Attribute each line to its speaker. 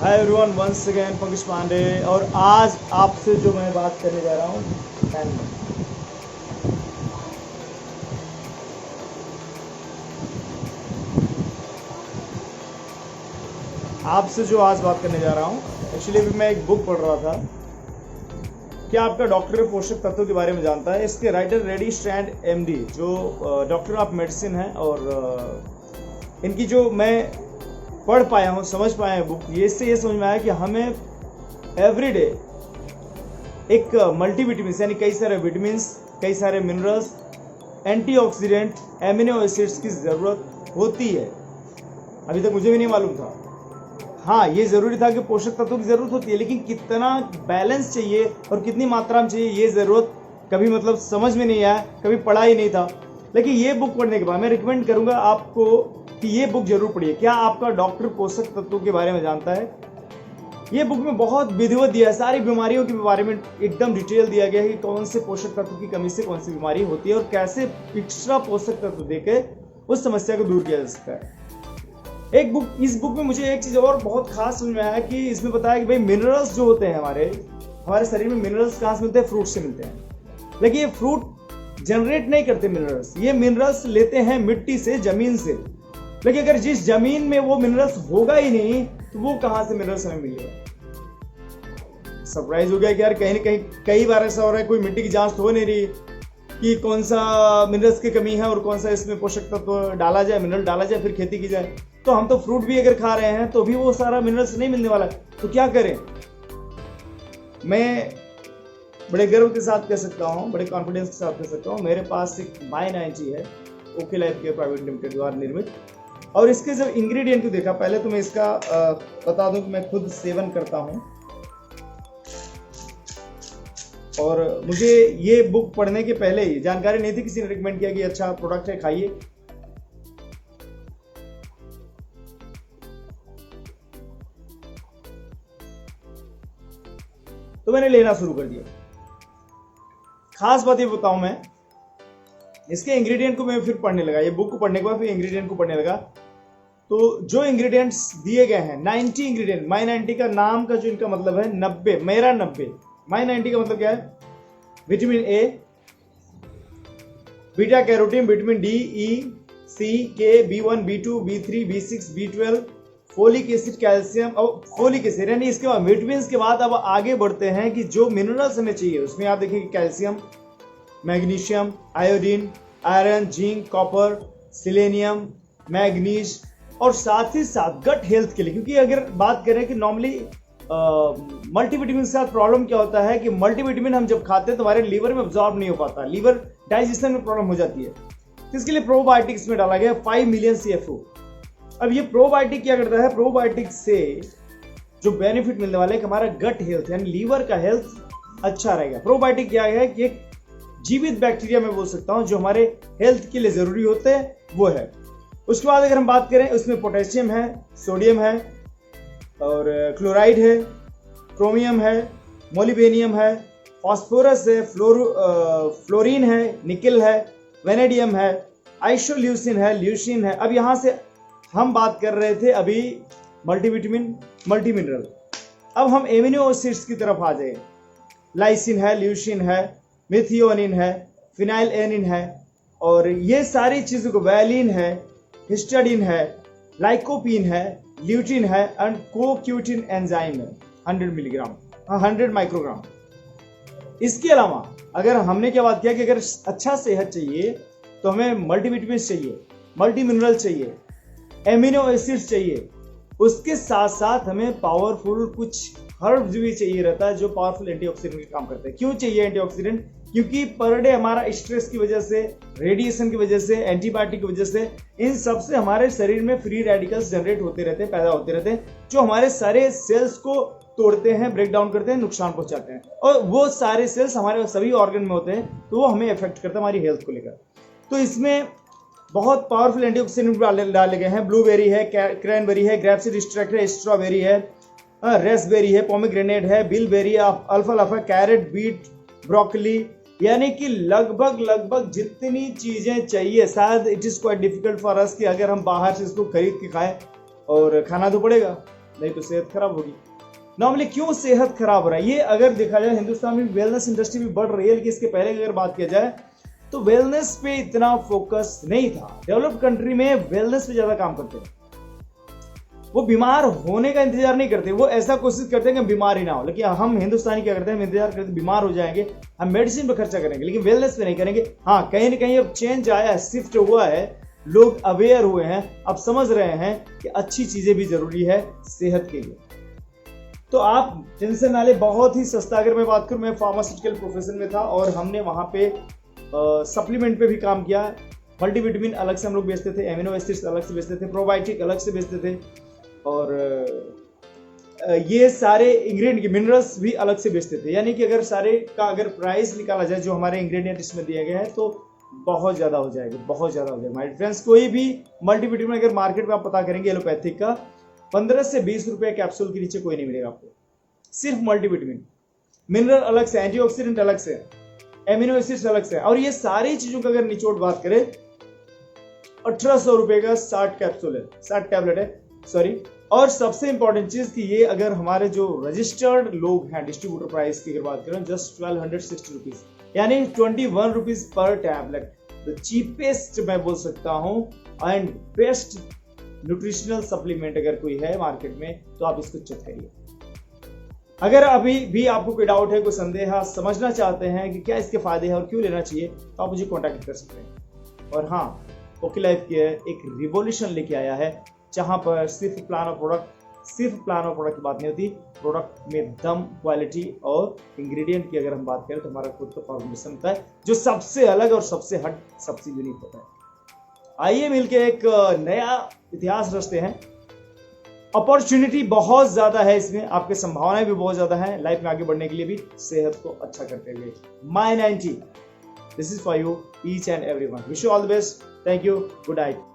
Speaker 1: हाय everyone, once again Pankaj Pandey. और आज आपसे जो मैं बात करने जा रहा हूँ आपसे जो आज बात करने जा रहा हूँ, एक्चुअली अभी मैं एक बुक पढ़ रहा था। क्या आपका डॉक्टर पोषक तत्वों के बारे में जानता है? इसके राइटर रेडी स्ट्रैंड एमडी, जो डॉक्टर ऑफ मेडिसिन है, और इनकी जो मैं पढ़ पाया हूँ, समझ पाया है बुक, ये इससे ये समझ में आया कि हमें एवरीडे एक मल्टीविटामिन यानी कई सारे विटामिन, कई सारे मिनरल्स, एंटीऑक्सीडेंट, एमिनो एसिड्स की ज़रूरत होती है। अभी तक मुझे भी नहीं मालूम था। हाँ, ये ज़रूरी था कि पोषक तत्वों की ज़रूरत होती है, लेकिन कितना बैलेंस चाहिए और कितनी मात्रा में चाहिए, ये ज़रूरत कभी समझ में नहीं आया, कभी पढ़ा ही नहीं था। लेकिन ये बुक पढ़ने के बाद मैं रिकमेंड करूँगा आपको कि ये बुक जरूर पढ़िए। क्या आपका डॉक्टर पोषक तत्वों के बारे में जानता है? ये बुक में बहुत विधिवत दिया है, सारी बीमारियों के बारे में एकदम डिटेल दिया गया है कि कौन से पोषक तत्व की कमी से कौन सी बीमारी होती है और कैसे एक्स्ट्रा पोषक तत्व देकर उस समस्या को दूर किया जा सकता है। इस बुक में मुझे एक चीज़ और बहुत खास समझ में आया कि इसमें बताया कि भाई मिनरल्स जो होते हैं हमारे शरीर में, मिनरल्स कहाँ से मिलते हैं? फ्रूट से मिलते हैं। लेकिन ये फ्रूट जनरेट नहीं करते मिनरल्स, ये मिनरल्स लेते हैं मिट्टी से, जमीन से। लेकिन अगर जिस जमीन में वो मिनरल्स होगा ही नहीं तो वो कहां से मिनरल्स हमें मिलेगा? सरप्राइज हो गया कि यार कहीं ना कहीं कई बार ऐसा हो रहा है, कोई मिट्टी की जांच तो हो नहीं रही कि कौन सा मिनरल्स की कमी है और कौन सा इसमें पोषक तत्व डाला जाए, मिनरल डाला जाए, फिर खेती की जाए। तो हम तो फ्रूट भी अगर खा रहे हैं तो भी वो सारा मिनरल्स नहीं मिलने वाला, तो क्या करें? मैं बड़े गर्व के साथ कह सकता हूँ, बड़े कॉन्फिडेंस के साथ कह सकता हूँ, मेरे पास एक माई90 है, okay life care private limited द्वारा निर्मित। और इसके जब इंग्रेडिएंट को देखा, पहले तो मैं इसका बता दूं कि मैं खुद सेवन करता हूं, और मुझे ये बुक पढ़ने के पहले ही जानकारी नहीं थी, किसी ने रिकमेंड किया कि अच्छा प्रोडक्ट है, खाइए। तो मैंने लेना शुरू कर दिया। खास बात ये बताऊं, मैं इसके इंग्रेडिएंट को मैं फिर पढ़ने लगा, ये बुक को पढ़ने के बाद फिर इंग्रेडिएंट को पढ़ने लगा। तो जो इंग्रेडिएंट्स दिए गए हैं, 90 इंग्रेडिएंट, माई 90 का नाम का जो इनका मतलब है 90, मेरा 90, माई 90 का मतलब क्या है? Vitamin A, beta carotene, vitamin D, E, C, K, B1, B2, B3, B6, B12, folic acid, calcium और फोलिक एसिड। यानी इसके बाद विटामिन के बाद अब आगे बढ़ते हैं कि जो मिनरल्स हमें चाहिए, उसमें आप देखिए calcium, magnesium, iodine, iron, zinc, copper, selenium, manganese, और साथ ही साथ गट हेल्थ के लिए। क्योंकि अगर बात करें कि नॉर्मली मल्टीविटामिन के साथ प्रॉब्लम क्या होता है कि मल्टीविटामिन हम जब खाते हैं तो हमारे लीवर में अब्जॉर्ब नहीं हो पाता, लीवर डाइजेशन में प्रॉब्लम हो जाती है। तो इसके लिए प्रोबायोटिक्स में डाला गया 5 मिलियन CFO। अब ये प्रोबायोटिक क्या करता है? प्रोबायोटिक से जो बेनिफिट मिलने वाला है कि हमारा गट हेल्थ यानी लीवर का हेल्थ अच्छा रहेगा। प्रोबायोटिक क्या है कि एक जीवित बैक्टीरिया मैं बोल सकता हूं जो हमारे हेल्थ के लिए जरूरी होते हैं, वो है। उसके बाद अगर हम बात करें, उसमें पोटेशियम है, सोडियम है, और क्लोराइड है, क्रोमियम है, मोलिबेनियम है, फास्फोरस है, फ्लोरीन है, निकल है, वेनेडियम है, आइसोल्यूसिन है, ल्यूसिन है। अब यहां से हम बात कर रहे थे अभी मल्टीविटामिन, मल्टी मिनरल। अब हम एमिनो एसिड्स की तरफ आ जाए। लाइसिन है, ल्यूसिन है, मिथियोनिन है, फिनाइल एनिन है, और ये सारी चीजों को, वैलिन है, हिस्टाडीन है, लाइकोपीन है, ल्यूटिन है, एंड कोक्यूटिन एंजाइम है 100 मिलीग्राम, 100 माइक्रोग्राम। इसके अलावा अगर हमने क्या बात किया कि अगर अच्छा सेहत चाहिए तो हमें मल्टीविटामिन चाहिए, मल्टी मिनरल चाहिए, एमिनो एसिड्स चाहिए, उसके साथ साथ हमें पावरफुल कुछ हर्ब्स भी चाहिए रहता है जो पावरफुल एंटीऑक्सीडेंट का काम करते हैं। क्यों चाहिए एंटीऑक्सीडेंट? क्योंकि पर डे हमारा स्ट्रेस की वजह से, रेडिएशन की वजह से, एंटीबायोटिक की वजह से, इन सब से हमारे शरीर में फ्री रेडिकल्स जनरेट होते रहते हैं, पैदा होते रहते हैं, जो हमारे सारे सेल्स को तोड़ते हैं, ब्रेक डाउन करते हैं, नुकसान पहुंचाते हैं। और वो सारे सेल्स हमारे सभी ऑर्गन में होते हैं, तो वो हमें इफेक्ट करता है हमारी हेल्थ को लेकर। तो इसमें बहुत पावरफुल एंटीऑक्सीडेंट डाले गए हैं। ब्लूबेरी है, क्रैनबेरी है, ग्रेप्सिड एक्सट्रैक्ट है, स्ट्रॉबेरी है, रेसबेरी है, पोमेग्रेनेट है, बिलबेरी, अल्फाल्फा, कैरेट, बीट, ब्रोकली, यानी कि लगभग जितनी चीजें चाहिए। शायद it is quite difficult for us कि अगर हम बाहर से इसको खरीद के खाएं, और खाना तो पड़ेगा, नहीं तो सेहत खराब होगी। नॉर्मली क्यों सेहत खराब हो रहा है, ये अगर देखा जाए हिंदुस्तान में वेलनेस इंडस्ट्री भी बढ़ रही है, लेकिन इसके पहले की अगर बात किया जाए तो वेलनेस पे इतना फोकस नहीं था। डेवलप्ड कंट्री में वेलनेस पे ज्यादा काम करते हैं, वो बीमार होने का इंतजार नहीं करते, वो ऐसा कोशिश करते हैं कि बीमार ही ना हो। लेकिन हम हिंदुस्तानी क्या करते हैं, हम इंतजार करते हैं बीमार हो जाएंगे, हम मेडिसिन पे खर्चा करेंगे, लेकिन वेलनेस पे नहीं करेंगे। हाँ, कहीं ना कहीं अब चेंज आया है, शिफ्ट हुआ है, लोग अवेयर हुए हैं, अब समझ रहे हैं कि अच्छी चीजें भी जरूरी है सेहत के लिए। तो आप टेंशन ना ले, बहुत ही सस्ता। अगर मैं बात करूं, मैं फार्मास्यूटिकल प्रोफेशन में था और हमने वहां पे सप्लीमेंट पे भी काम किया। मल्टीविटामिन अलग से हम लोग बेचते थे, एमिनो एसिड्स अलग से बेचते थे, प्रोबायोटिक अलग से बेचते थे, और ये सारे इंग्रेडिएंट मिनरल्स भी अलग से बेचते थे। यानी कि अगर सारे का अगर प्राइस निकाला जाए जो हमारे इंग्रेडिएंट इसमें दिए गए हैं, तो बहुत ज़्यादा हो जाएगा, बहुत ज़्यादा हो जाएगा माय फ्रेंड्स। कोई भी मल्टीविटामिन अगर मार्केट में आप पता करेंगे एलोपैथिक का, 15 से 20 रुपए कैप्सूल के नीचे कोई नहीं मिलेगा आपको, सिर्फ मल्टीविटामिन। मिनरल अलग से, एंटीऑक्सीडेंट अलग से, एमिनो एसिड्स अलग से, और ये सारी चीज़ों का अगर निचोड़ बात करें, 1800 रुपए का 60 कैप्सूल है, 60 टैबलेट है, सॉरी। और सबसे इंपॉर्टेंट चीज कि ये अगर हमारे जो रजिस्टर्ड लोग हैं, डिस्ट्रीब्यूटर प्राइस की अगर बात करें, जस्ट 1260 रुपीज, यानी 21 rupees per tablet. The cheapest मैं बोल सकता हूं एंड बेस्ट न्यूट्रिशनल सप्लीमेंट अगर कोई है मार्केट में, तो आप इसको चेक करिए। अगर अभी भी आपको कोई डाउट है, कोई संदेह है, समझना चाहते हैं कि क्या इसके फायदे हैं और क्यों लेना चाहिए, तो आप मुझे कॉन्टैक्ट कर सकते हैं। और हाँ, ओके लाइफ केयर एक रिवॉल्यूशन लेके आया है, जहां पर सिर्फ प्लान ऑफ प्रोडक्ट की बात नहीं होती, प्रोडक्ट में दम, क्वालिटी और इंग्रेडिएंट की अगर हम बात करें तो हमारा खुद का फॉर्मुलेशन होता है, जो सबसे अलग और सबसे हट, सबसे यूनिक होता है। आइए मिलके एक नया इतिहास रचते हैं। अपॉर्चुनिटी बहुत ज्यादा है इसमें, आपके संभावनाएं भी बहुत ज्यादा है लाइफ में आगे बढ़ने के लिए भी, सेहत को अच्छा करते हुए। My 90, this is for you each and everyone. Wish you all the best, thank you, good night.